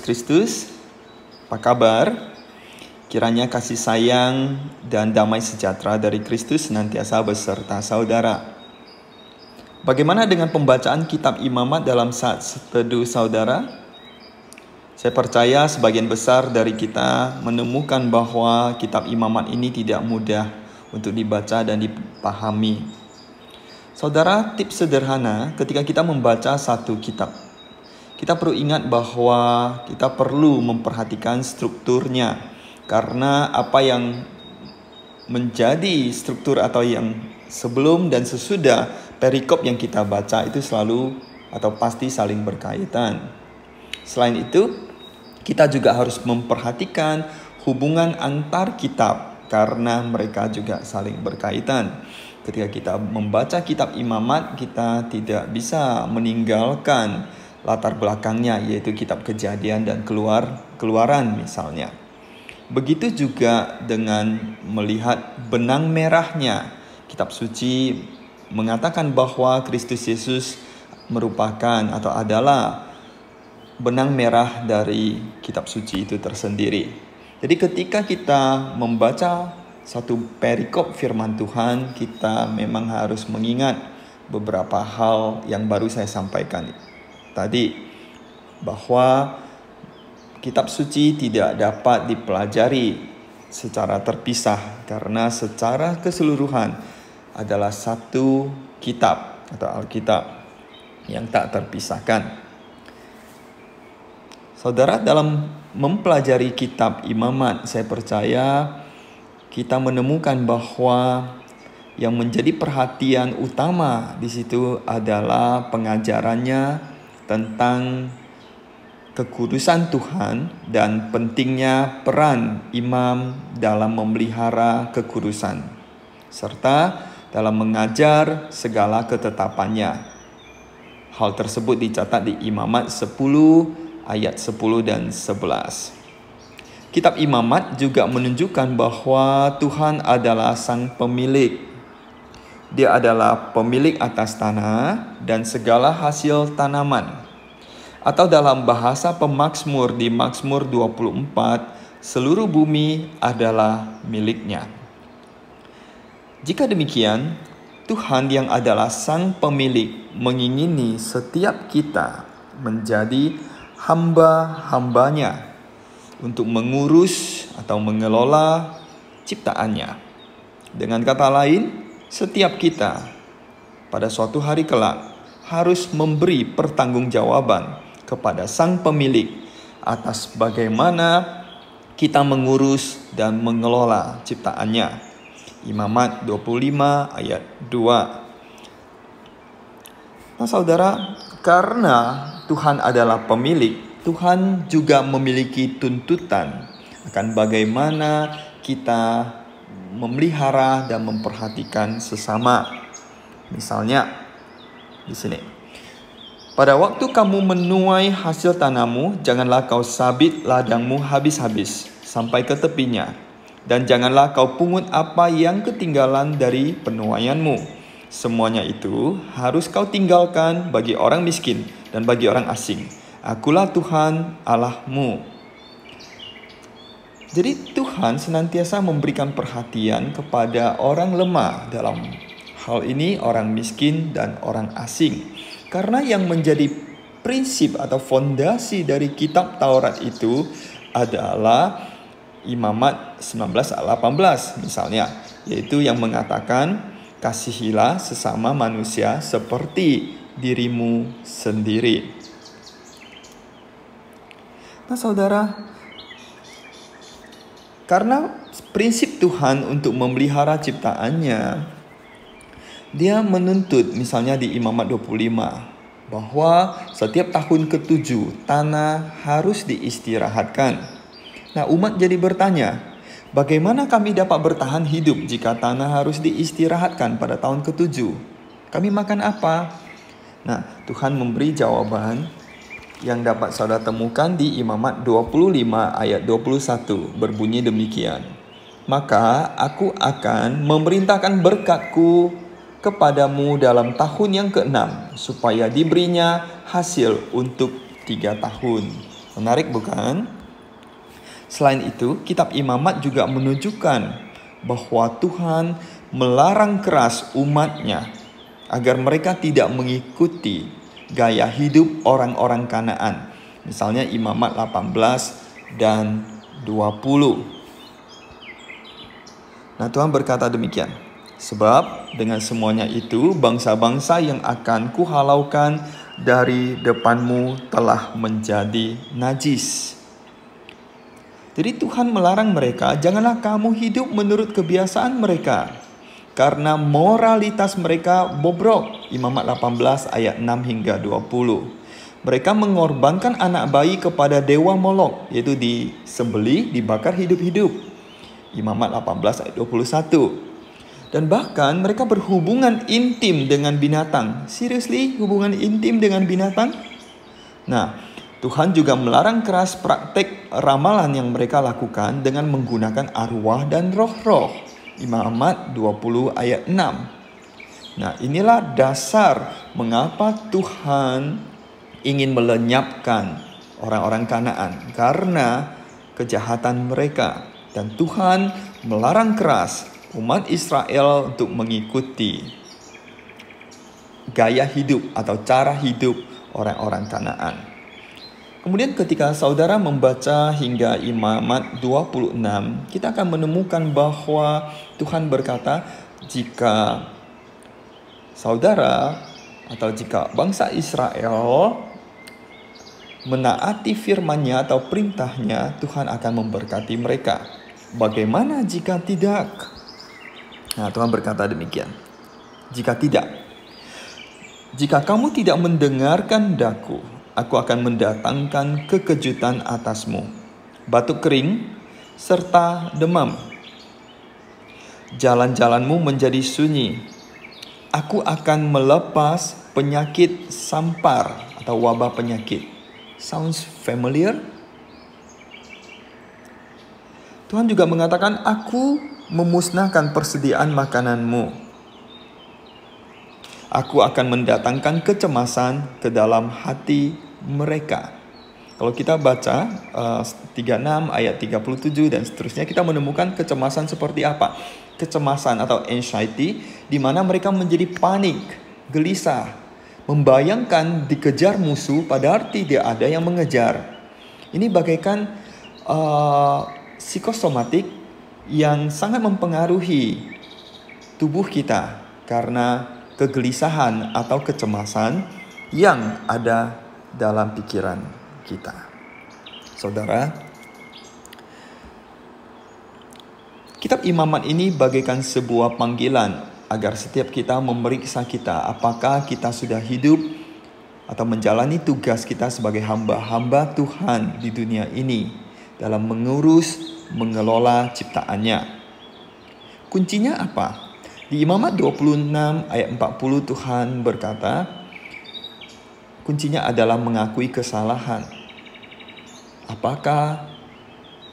Kristus, apa kabar? Kiranya kasih sayang dan damai sejahtera dari Kristus senantiasa beserta saudara. Bagaimana dengan pembacaan kitab Imamat dalam saat teduh saudara? Saya percaya sebagian besar dari kita menemukan bahwa kitab Imamat ini tidak mudah untuk dibaca dan dipahami. Saudara, tips sederhana ketika kita membaca satu kitab. Kita perlu ingat bahwa kita perlu memperhatikan strukturnya. Karena apa yang menjadi struktur atau yang sebelum dan sesudah perikop yang kita baca itu selalu atau pasti saling berkaitan. Selain itu, kita juga harus memperhatikan hubungan antar kitab karena mereka juga saling berkaitan. Ketika kita membaca kitab Imamat, kita tidak bisa meninggalkan latar belakangnya, yaitu kitab Kejadian dan Keluaran misalnya. Begitu juga dengan melihat benang merahnya. Kitab suci mengatakan bahwa Kristus Yesus merupakan atau adalah benang merah dari kitab suci itu tersendiri. Jadi ketika kita membaca satu perikop firman Tuhan, kita memang harus mengingat beberapa hal yang baru saya sampaikan tadi, bahwa kitab suci tidak dapat dipelajari secara terpisah karena secara keseluruhan adalah satu kitab atau Alkitab yang tak terpisahkan. Saudara, dalam mempelajari kitab Imamat, saya percaya kita menemukan bahwa yang menjadi perhatian utama di situ adalah pengajarannya tentang kekudusan Tuhan dan pentingnya peran imam dalam memelihara kekudusan serta dalam mengajar segala ketetapannya. Hal tersebut dicatat di Imamat 10 ayat 10 dan 11. Kitab Imamat juga menunjukkan bahwa Tuhan adalah sang pemilik. Dia adalah pemilik atas tanah dan segala hasil tanaman. Atau dalam bahasa pemazmur di Mazmur 24, seluruh bumi adalah miliknya. Jika demikian, Tuhan yang adalah sang pemilik mengingini setiap kita menjadi hamba-hambanya untuk mengurus atau mengelola ciptaannya. Dengan kata lain, setiap kita pada suatu hari kelak harus memberi pertanggungjawaban kepada sang pemilik atas bagaimana kita mengurus dan mengelola ciptaannya. Imamat 25 ayat 2. Nah saudara, karena Tuhan adalah pemilik, Tuhan juga memiliki tuntutan akan bagaimana kita memelihara dan memperhatikan sesama. Misalnya di sini, pada waktu kamu menuai hasil tanammu, janganlah kau sabit ladangmu habis-habis sampai ke tepinya, dan janganlah kau pungut apa yang ketinggalan dari penuaianmu. Semuanya itu harus kau tinggalkan bagi orang miskin dan bagi orang asing. Akulah Tuhan Allahmu. Jadi Tuhan senantiasa memberikan perhatian kepada orang lemah, dalam hal ini orang miskin dan orang asing. Karena yang menjadi prinsip atau fondasi dari kitab Taurat itu adalah Imamat 19:18 misalnya, yaitu yang mengatakan kasihilah sesama manusia seperti dirimu sendiri. Nah saudara, karena prinsip Tuhan untuk memelihara ciptaannya, dia menuntut misalnya di Imamat 25 bahwa setiap tahun ke-7 tanah harus diistirahatkan. Nah umat jadi bertanya, bagaimana kami dapat bertahan hidup jika tanah harus diistirahatkan pada tahun ke-7? Kami makan apa? Nah Tuhan memberi jawaban yang dapat saudara temukan di Imamat 25 ayat 21, berbunyi demikian. Maka aku akan memerintahkan berkatku kepadamu dalam tahun yang ke-6, supaya diberinya hasil untuk 3 tahun. Menarik bukan? Selain itu, kitab Imamat juga menunjukkan bahwa Tuhan melarang keras umatnya agar mereka tidak mengikuti gaya hidup orang-orang Kanaan. Misalnya Imamat 18 dan 20. Nah, Tuhan berkata demikian. Sebab dengan semuanya itu bangsa-bangsa yang akan kuhalaukan dari depanmu telah menjadi najis. Jadi Tuhan melarang mereka, janganlah kamu hidup menurut kebiasaan mereka. Karena moralitas mereka bobrok. Imamat 18 ayat 6 hingga 20. Mereka mengorbankan anak bayi kepada dewa Molok, yaitu disembelih, dibakar hidup-hidup. Imamat 18 ayat 21. Dan bahkan mereka berhubungan intim dengan binatang. Seriously, hubungan intim dengan binatang? Nah, Tuhan juga melarang keras praktek ramalan yang mereka lakukan dengan menggunakan arwah dan roh-roh. Imamat 20 ayat 6. Nah, inilah dasar mengapa Tuhan ingin melenyapkan orang-orang Kanaan karena kejahatan mereka. Dan Tuhan melarang keras umat Israel untuk mengikuti gaya hidup atau cara hidup orang-orang Kanaan. Kemudian ketika saudara membaca hingga Imamat 26, kita akan menemukan bahwa Tuhan berkata, jika saudara atau jika bangsa Israel menaati firman-Nya atau perintahnya, Tuhan akan memberkati mereka. Bagaimana jika tidak? Nah, Tuhan berkata demikian. Jika tidak, jika kamu tidak mendengarkan daku, aku akan mendatangkan kekejutan atasmu, batuk kering, serta demam. Jalan-jalanmu menjadi sunyi. Aku akan melepas penyakit sampar atau wabah penyakit. Sounds familiar? Tuhan juga mengatakan, aku memusnahkan persediaan makananmu. Aku akan mendatangkan kecemasan ke dalam hati mereka. Kalau kita baca 36 ayat 37 dan seterusnya, kita menemukan kecemasan seperti apa? Kecemasan atau anxiety, di mana mereka menjadi panik, gelisah, membayangkan dikejar musuh padahal tidak ada yang mengejar. Ini bagaikan psikosomatik yang sangat mempengaruhi tubuh kita karena kegelisahan atau kecemasan yang ada dalam pikiran kita. Saudara, kitab Imamat ini bagaikan sebuah panggilan agar setiap kita memeriksa kita apakah kita sudah hidup atau menjalani tugas kita sebagai hamba-hamba Tuhan di dunia ini dalam mengurus, mengelola ciptaannya. Kuncinya apa? Di Imamat 26 ayat 40 Tuhan berkata, kuncinya adalah mengakui kesalahan. Apakah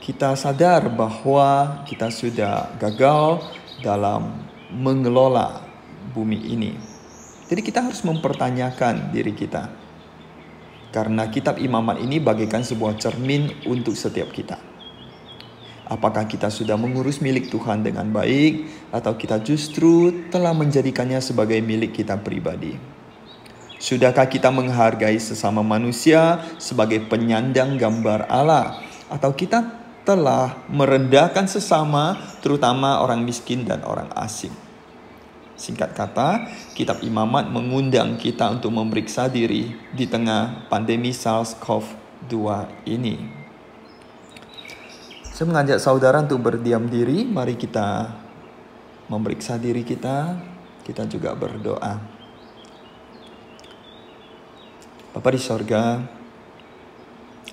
kita sadar bahwa kita sudah gagal dalam mengelola bumi ini? Jadi kita harus mempertanyakan diri kita. Karena kitab Imamat ini bagaikan sebuah cermin untuk setiap kita. Apakah kita sudah mengurus milik Tuhan dengan baik, atau kita justru telah menjadikannya sebagai milik kita pribadi? Sudahkah kita menghargai sesama manusia sebagai penyandang gambar Allah, atau kita telah merendahkan sesama, terutama orang miskin dan orang asing? Singkat kata, kitab Imamat mengundang kita untuk memeriksa diri di tengah pandemi SARS-CoV-2 ini. Saya mengajak saudara untuk berdiam diri. Mari kita memeriksa diri kita. Kita juga berdoa. Bapa di sorga,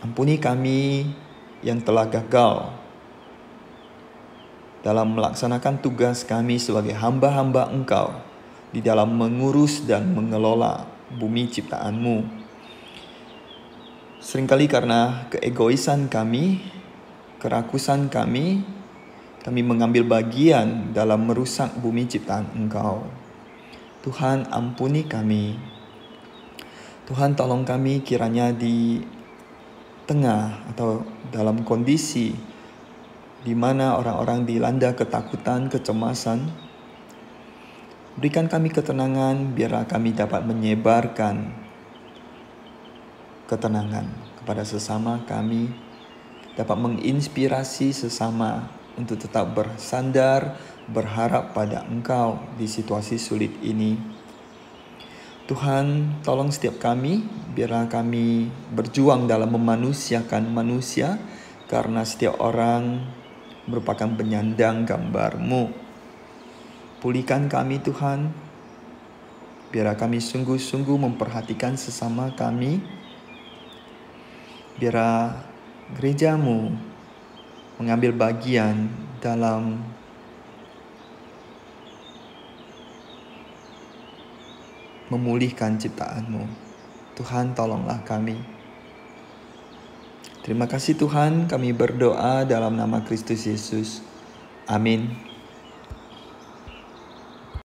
ampuni kami yang telah gagal dalam melaksanakan tugas kami sebagai hamba-hamba Engkau di dalam mengurus dan mengelola bumi ciptaan-Mu. Seringkali karena keegoisan kami, kerakusan kami mengambil bagian dalam merusak bumi ciptaan Engkau. Tuhan, ampuni kami. Tuhan, tolong kami kiranya di tengah atau dalam kondisi di mana orang-orang dilanda ketakutan, kecemasan, berikan kami ketenangan, biarlah kami dapat menyebarkan ketenangan kepada sesama kami, dapat menginspirasi sesama untuk tetap bersandar, berharap pada Engkau di situasi sulit ini. Tuhan, tolong setiap kami, biarlah kami berjuang dalam memanusiakan manusia, karena setiap orang merupakan penyandang gambar-Mu. Pulihkan kami Tuhan, biarlah kami sungguh-sungguh memperhatikan sesama kami, biarlah gereja-Mu mengambil bagian dalam memulihkan ciptaan-Mu. Tuhan, tolonglah kami. Terima kasih Tuhan, kami berdoa dalam nama Kristus Yesus. Amin.